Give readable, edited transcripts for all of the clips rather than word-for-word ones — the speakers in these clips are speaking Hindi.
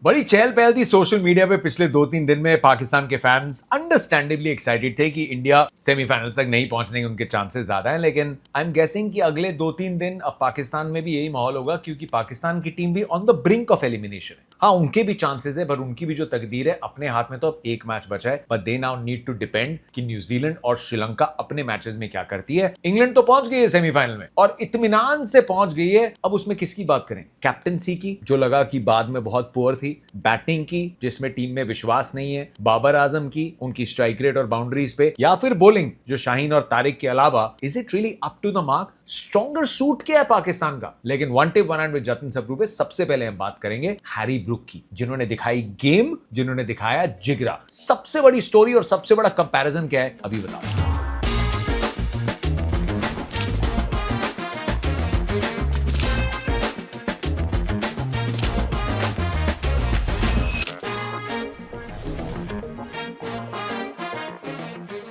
बड़ी चहल पहल थी सोशल मीडिया पे पिछले 2-3 दिन में। पाकिस्तान के फैंस अंडरस्टैंडेबली एक्साइटेड थे कि इंडिया सेमीफाइनल तक नहीं पहुंचने के उनके चांसेस ज्यादा हैं, लेकिन आई एम गेसिंग कि अगले 2-3 दिन अब पाकिस्तान में भी यही माहौल होगा, क्योंकि पाकिस्तान की टीम भी on the brink of elimination है। हाँ, उनके भी चांसेस है, पर उनकी भी जो तकदीर है अपने हाथ में। तो अब एक मैच बचा है, but they now need to depend कि न्यूजीलैंड और श्रीलंका अपने मैचेस में क्या करती है। इंग्लैंड तो पहुंच गई है सेमीफाइनल में और इत्मीनान से पहुंच गई है। अब उसमें किसकी बात करें? कैप्टनसी की, जो लगा कि बाद में बहुत पुअर थी, बैटिंग की जिसमें टीम में विश्वास नहीं है, बाबर आजम की उनकी स्ट्राइक रेट और बाउंड्रीज पे, या फिर बॉलिंग जो शाहीन और तारिक के अलावा is it really up to the mark? Stronger suit क्या है पाकिस्तान का? लेकिन one tip one hand with Jatin Sapru पे सबसे पहले हम बात करेंगे हैरी ब्रूक की, जिन्होंने दिखाई गेम, जिन्होंने दिखाया जिगरा। सबसे बड़ी स्टोरी और सबसे बड़ा कंपैरिजन क्या है अभी बताओ।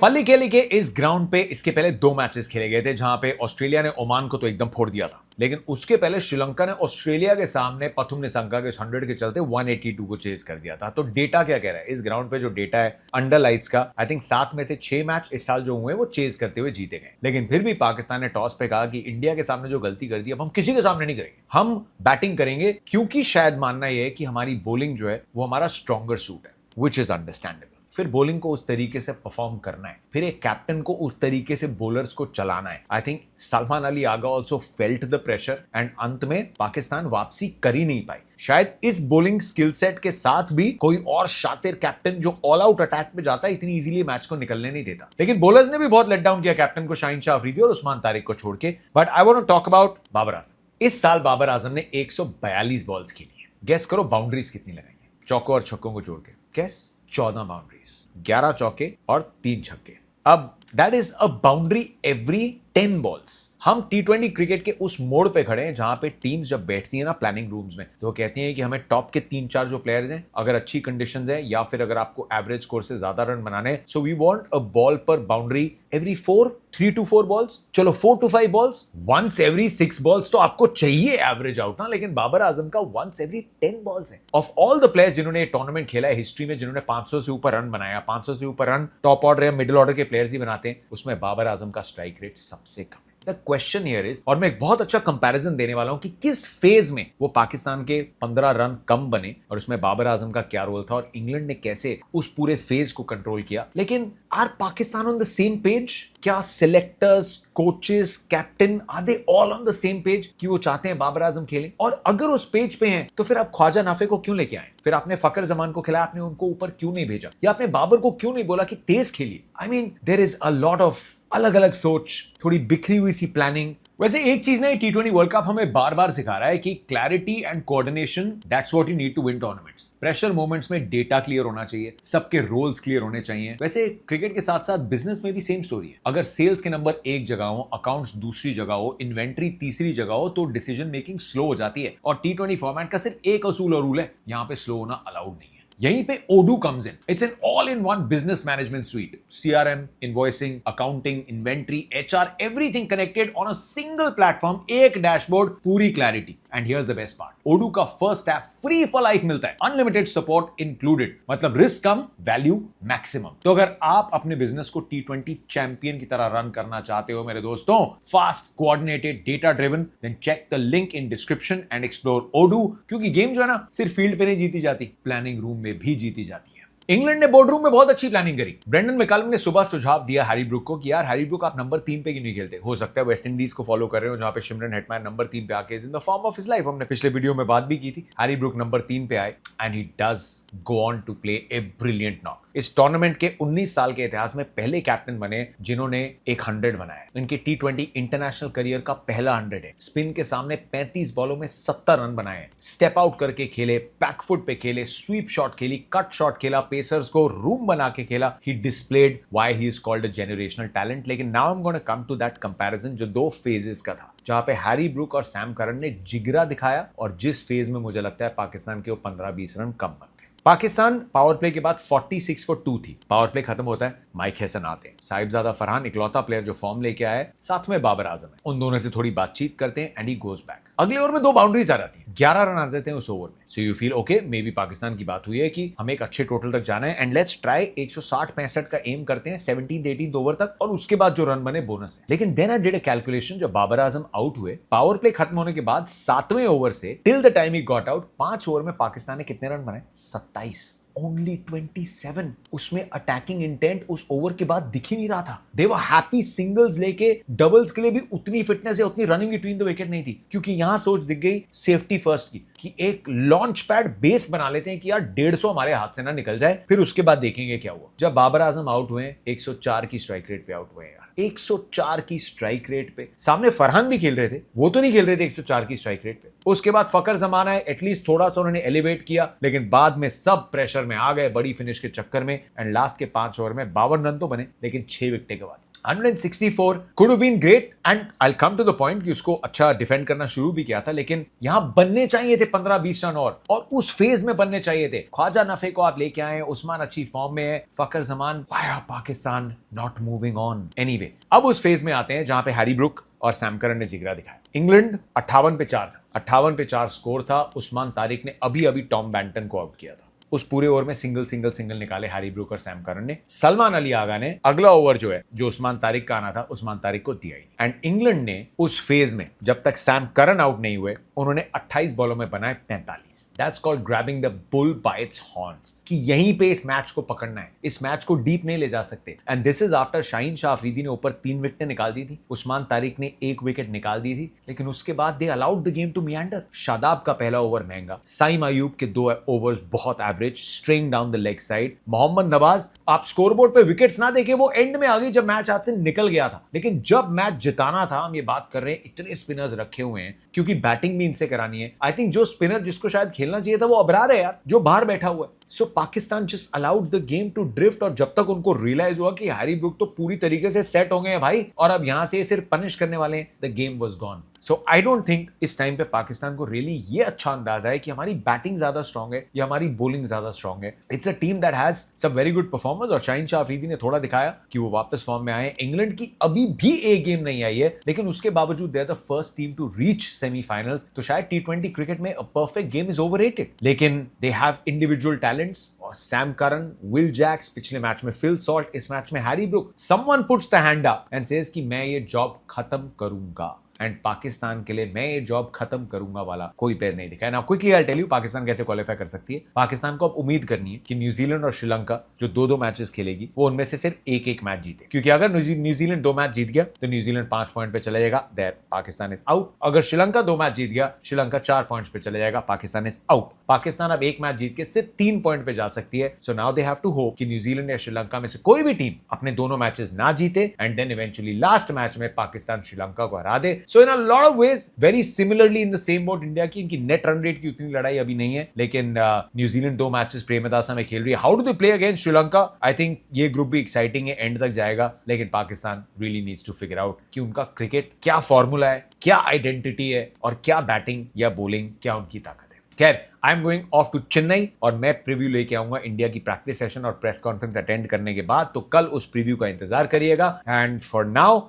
पल्ली केली के इस ग्राउंड पे इसके पहले 2 मैचेस खेले गए थे, जहां पे ऑस्ट्रेलिया ने ओमान को तो एकदम फोड़ दिया था, लेकिन उसके पहले श्रीलंका ने ऑस्ट्रेलिया के सामने पथुम निशंका के 100 के चलते 182 को चेस कर दिया था। तो डेटा क्या कह रहा है? इस ग्राउंड पे जो डेटा है अंडर लाइट्स का, आई थिंक 7 में से 6 मैच इस साल जो हुए वो चेस करते हुए जीते गए। लेकिन फिर भी पाकिस्तान ने टॉस पे कहा कि इंडिया के सामने जो गलती कर दी अब हम किसी के सामने नहीं करेंगे, हम बैटिंग करेंगे, क्योंकि शायद मानना यह है कि हमारी बॉलिंग जो है वो हमारा स्ट्रॉन्गर सूट है, विच इज अंडरस्टैंडेबल। फिर बॉलिंग को उस तरीके से परफॉर्म करना है, फिर एक कैप्टन को उस तरीके से बॉलर्स को चलाना है। I think Salman Ali Agha also felt the pressure and अंत में पाकिस्तान वापसी कर ही नहीं पाई। शायद इस बॉलिंग स्किल सेट के साथ भी कोई और शातिर कैप्टन जो ऑल आउट अटैक पे जाता है इतनी इजीली मैच को निकलने नहीं देता। लेकिन बॉलर्स ने भी बहुत लेट डाउन किया कैप्टन को, शाहीन शाह अफरीदी और उस्मान तारिक को छोड़ के। But I want to talk about Babar Azam. इस साल बाबर आजम ने 142 बॉल्स खेली है। गेस करो बाउंड्रीज कितनी लगाई है चौकों और छक्कों को जोड़ के? गेस 14 बाउंड्रीज, 11 चौके और 3 छक्के। अब that is a boundary every 10 balls. हम T20 क्रिकेट के उस मोड पे खड़े हैं जहां पे टीम्स जब बैठती है ना प्लानिंग रूम्स में, तो वो कहती हैं कि हमें टॉप के 3-4 जो प्लेयर्स हैं, अगर अच्छी कंडीशंस है या फिर अगर आपको एवरेज स्कोर से ज्यादा रन बनाने, so we want a ball पर बाउंड्री एवरी 3 to 4 बॉल्स, चलो 4 to 5 balls, once every 6 balls तो आपको चाहिए एवरेज आउट ना। लेकिन बाबर आजम का वंस एवरी 10 बॉल्स है। ऑफ ऑल द प्लेयर्स जिन्होंने ये टूर्नामेंट खेला है हिस्ट्री में, जिन्होंने 500 से ऊपर रन बनाया, 500 से ऊपर रन टॉप ऑर्डर या मिडिल ऑर्डर के प्लेयर्स ही बनाते हैं, उसमें बाबर आजम का स्ट्राइक रेट सबसे कम है। द क्वेश्चन हियर इज, और मैं एक बहुत अच्छा कंपैरिजन देने वाला हूं कि किस फेज में वो पाकिस्तान के 15 रन कम बने और उसमें बाबर आजम का क्या रोल था और इंग्लैंड ने कैसे उस पूरे फेज को कंट्रोल किया। लेकिन are Pakistan on the same page? क्या selectors, coaches, captain, are they all on the same page कि वो चाहते हैं बाबर आजम खेलें? और अगर उस पेज पे हैं तो फिर आप ख्वाजा नाफे को क्यों लेके आए? फिर आपने फकर जमान को खिलाया, आपने उनको ऊपर क्यों नहीं भेजा? या आपने बाबर को क्यों नहीं बोला कि तेज खेलिए? I mean there is a lot of अलग अलग सोच, थोड़ी बिखरी हुई सी प्लानिंग। वैसे एक चीज ना T20 वर्ल्ड कप हमें बार बार सिखा रहा है कि clarity and coordination, that's what you need to win tournaments. Pressure moments में डेटा क्लियर होना चाहिए, सबके रोल्स क्लियर होने चाहिए। वैसे क्रिकेट के साथ साथ बिजनेस में भी सेम स्टोरी है। अगर सेल्स के नंबर 1 जगह हो, अकाउंट्स दूसरी जगह हो, इन्वेंट्री तीसरी जगह हो, तो डिसीजन मेकिंग स्लो हो जाती है। और T20 फॉर्मेट का सिर्फ एक असूल और रूल है, यहां पे स्लो होना अलाउड नहीं है। यहीं पे Odoo comes in. It's an all-in-one business management suite. CRM, invoicing, accounting, inventory, HR, everything connected on a single platform. एक डैशबोर्ड, पूरी clarity. And here's the best part. Odoo का first app free for life मिलता है, अनलिमिटेड सपोर्ट इंक्लूडेड, मतलब रिस्क कम, वैल्यू मैक्सिमम। तो अगर आप अपने बिजनेस को T20 चैंपियन की तरह रन करना चाहते हो मेरे दोस्तों, fast, coordinated, data driven, then check the link in description and explore Odoo। क्योंकि गेम जो है ना सिर्फ फील्ड पे नहीं जीती जाती, प्लानिंग रूम में भी जीती जाती है। इंग्लैंड ने बोर्ड रूम में बहुत अच्छी प्लानिंग करी। ब्रेंडन मैकलम ने सुबह सुझाव दिया हैरी ब्रूक को कि यार हैरी ब्रूक आप नंबर 3 पे क्यों नहीं खेलते? हो सकता है वेस्ट इंडीज को फॉलो कर रहे हो जहां पे शिमरन हेटमैन नंबर 3 पे आके in the form of his life, हमने पिछले वीडियो में बात भी की थी। हैरी ब्रूक नंबर 3 पे आए and he does go on to play a brilliant knock. इस टूर्नामेंट के 19 साल के इतिहास में पहले कैप्टन बने जिन्होंने एक 100 बनाया। इनके T20 इंटरनेशनल करियर का पहला 100 है। स्पिन के सामने 35 बॉलों में 70 रन बनाए। स्टेप आउट करके खेले, बैकफुट पे खेले, स्वीप शॉट खेली, कट शॉट खेला, पेसर्स को रूम बना के खेला। He displayed why he is called a generational talent. लेकिन now I am gonna come to that comparison जो 2 फेजेस का था, जहां पे हैरी ब्रूक और सैम करन ने जिगरा दिखाया और जिस फेज में मुझे लगता है पाकिस्तान के वो 15-20 रन कम बन गए। पाकिस्तान पावर प्ले के बाद 46 फॉर 2 थी। पावर प्ले खत्म होता है, माइक हैसन आते हैं। साहिबजादा फरहान इकलौता प्लेयर जो फॉर्म लेके आया है, साथ में बाबर आजम है। उन दोनों से थोड़ी बातचीत करते हैं एंड ही गोज बैक। अगले ओवर में 2 बाउंड्रीज आ जाती हैं, 11 रन आ जाते हैं उस ओवर में। So you feel okay, may be Pakistan की बात हुई है कि हमें एक अच्छे टोटल तक जाना है एंड लेट्स ट्राई 160-65 का एम करते हैं 17th-18th ओवर तक, और उसके बाद जो रन बने बोनस है। लेकिन then I did a calculation, जब बाबर आजम आउट हुए, पावर प्ले खत्म होने के बाद 7वें ओवर से till the time he got out, 5 over में पाकिस्तान ने कितने रन बनाए? 27। ओनली 27। उसमें अटैकिंग इंटेंट उस ओवर के बाद दिख ही नहीं रहा था। दे वर हैप्पी सिंगल्स लेके, डबल्स के लिए भी उतनी फिटनेस या उतनी रनिंग बिटवीन द विकेट नहीं थी, क्योंकि यहां सोच दिख गई सेफ्टी फर्स्ट की, कि एक लॉन्च पैड बेस बना लेते हैं कि यार 150 हमारे हाथ से ना निकल जाए, फिर उसके बाद देखेंगे क्या हुआ। जब बाबर आजम आउट हुए, 104 की स्ट्राइक रेट पे आउट हुए यार, 104 की स्ट्राइक रेट पे। सामने फरहान भी खेल रहे थे, वो तो नहीं खेल रहे थे 104 की स्ट्राइक रेट पे। उसके बाद फकर जमाना है, एटलीस्ट थोड़ा सा उन्होंने एलिवेट किया, लेकिन बाद में सब प्रेशर में आ गए बड़ी फिनिश के चक्कर में, एंड लास्ट के 5 ओवर में 52 रन तो बने, लेकिन 6 विकेटें गंवा दी। 164 could have been great and I'll come to the point कि उसको अच्छा डिफेंड करना शुरू भी किया था, लेकिन यहां बनने चाहिए थे 15-20 रन और उस फेज में बनने चाहिए थे। ख्वाजा नफे को आप लेके आए, उस्मान अच्छी फॉर्म में है, Fakhar Zaman, why are Pakistan not moving on? Anyway, अब उस फेज में आते हैं जहां पे हैरी ब्रुक और सैम करन ने जिगरा दिखाया। इंग्लैंड 58 पे 4 था, 58 पे 4 स्कोर था। उस्मान तारिक ने अभी अभी टॉम बैंटन को आउट किया था। उस पूरे ओवर में सिंगल निकाले हैरी ब्रुक और सैम करन ने। सलमान अली आगा ने अगला ओवर जो है, जो उस्मान तारिक का आना था, उस्मान तारिक को दिया ही। एंड इंग्लैंड ने उस फेज में, जब तक सैम करन आउट नहीं हुए, उन्होंने 28 बॉलों में बनाए 45। That's called grabbing the bull bye it's horns, कि यहीं पे इस मैच को पकड़ना है, इस मैच को डीप नहीं ले जा सकते। And this is after Shaheen Shah Afridi ने ऊपर 3 विकेटें निकाल दी थी, उस्मान तारिक ने 1 विकेट निकाल दी थी, लेकिन उसके बाद they allowed the game to meander. Shadab का पहला ओवर महंगा, साइम अयूब के 2 ओवर्स बहुत average, straying down the leg side. Mohammad Nawaz, आप स्कोरबोर्ड पे विकेट्स ना देखे, वो एंड में आ गई जब मैच हाथ से निकल गया था, लेकिन जब मैच जिताना था, हम ये बात कर रहे हैं, इतने स्पिनर्स रखे हुए हैं, क्योंकि बैटिंग भी इनसे करानी है। आई थिंक जो स्पिनर जिसको शायद खेलना चाहिए था, वो अबरार है यार, जो बाहर बैठा हुआ है। So Pakistan just allowed the game to drift, और जब तक उनको रियलाइज हुआ कि हैरी ब्रुक तो पूरी तरीके से सेट हो गए हैं भाई, और अब यहां से सिर्फ पनिश करने वाले हैं, the game was gone. So I don't think इस टाइम पे पाकिस्तान को रियली ये अच्छा अंदाजा है कि हमारी बैटिंग ज्यादा स्ट्रांग है या हमारी बॉलिंग ज्यादा स्ट्रांग है। It's a team that has some very good performers, और शाहीन शाह अफरीदी ने थोड़ा दिखाया कि वो वापस फॉर्म में आए। इंग्लैंड की अभी भी एक गेम नहीं आई है, लेकिन उसके बावजूद they are the first team to reach semifinals. तो शायद T20 क्रिकेट में a perfect game is overrated, लेकिन दे हैव इंडिविजुअल टैलेंट्स। और सैम करन, विल जैक्स, पिछले मैच में फिल सॉल्ट, इस मैच में Harry Brook, someone puts the hand up and says कि मैं ये जॉब खत्म करूंगा। एंड पाकिस्तान के लिए मैं ये जॉब खत्म करूंगा वाला कोई प्लेयर नहीं दिखा है। Now quickly I tell you Pakistan कैसे क्वालिफाई कर सकती है। पाकिस्तान को अब उम्मीद करनी है कि न्यूजीलैंड और श्रीलंका जो 2-2 मैचेस खेलेगी, वो उनमें से सिर्फ 1-1 मैच जीते, क्योंकि अगर न्यूजीलैंड 2 मैच जीत गया तो न्यूजीलैंड 5 पॉइंट पे चला जाएगा, देयर पाकिस्तान इज आउट। अगर श्रीलंका 2 मैच जीत गया, श्रीलंका 4 पॉइंट्स पे चला जाएगा, पाकिस्तान इज आउट। पाकिस्तान अब 1 मैच जीत के सिर्फ 3 पॉइंट पे जा सकती है। So now they have to hope कि न्यूजीलैंड या श्रीलंका में से कोई भी टीम अपने दोनों मैचेस ना जीते, and then eventually last match में पाकिस्तान श्रीलंका को हरा दे। So in a lot of very similarly in the same boat India की, इनकी नेट रन रेट की उतनी लड़ाई अभी नहीं है, लेकिन न्यूजीलैंड 2 मैचेस प्रेमदासा में खेल रही है। How do they play against Sri Lanka? I think ये ग्रुप भी एक्साइटिंग है, एंड तक जाएगा, लेकिन Pakistan really needs to figure out कि उनका क्रिकेट क्या फॉर्मूला है, क्या आइडेंटिटी है, और क्या बैटिंग या बॉलिंग, क्या उनकी ताकत है। खैर, I am going off to Chennai, और मैं प्रीव्यू लेके आऊंगा इंडिया की प्रैक्टिस सेशन और प्रेस कॉन्फ्रेंस अटेंड करने के बाद, तो कल उस प्रीव्यू का इंतजार करिएगा। And for now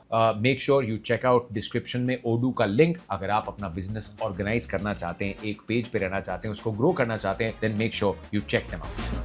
make sure you check out description में ओडू का लिंक। अगर आप अपना बिजनेस ऑर्गेनाइज करना चाहते हैं, एक पेज पे रहना चाहते हैं, उसको ग्रो करना चाहते हैं, then make sure you check them out.